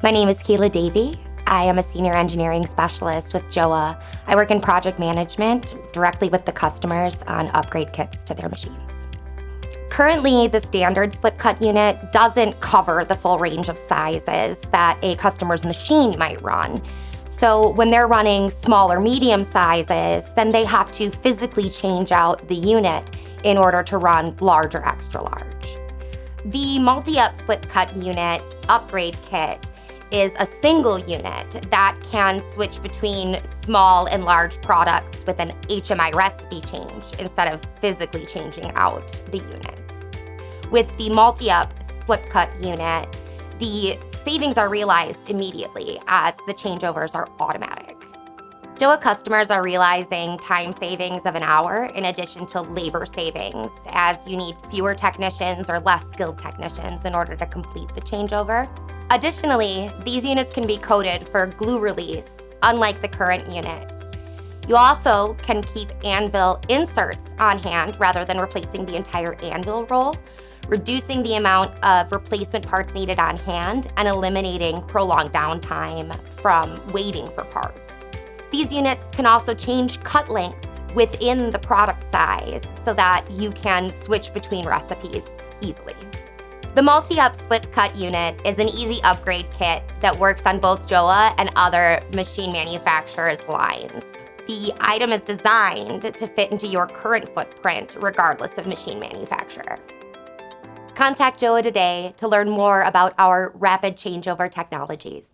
My name is Kayla Davey. I am a senior engineering specialist with JOA. I work in project management directly with the customers on upgrade kits to their machines. Currently, the standard slip cut unit doesn't cover the full range of sizes that a customer's machine might run. So when they're running small or medium sizes, then they have to physically change out the unit in order to run large or extra large. The multi-up slip cut unit upgrade kit is a single unit that can switch between small and large products with an HMI recipe change instead of physically changing out the unit. With the multi-up slip cut unit, the savings are realized immediately as the changeovers are automatic. JOA customers are realizing time savings of an hour in addition to labor savings, as you need fewer technicians or less skilled technicians in order to complete the changeover. Additionally, these units can be coated for glue release, unlike the current units. You also can keep anvil inserts on hand rather than replacing the entire anvil roll, reducing the amount of replacement parts needed on hand and eliminating prolonged downtime from waiting for parts. These units can also change cut lengths within the product size so that you can switch between recipes easily. The multi-up slip cut unit is an easy upgrade kit that works on both JOA and other machine manufacturers' lines. The item is designed to fit into your current footprint regardless of machine manufacturer. Contact JOA today to learn more about our rapid changeover technologies.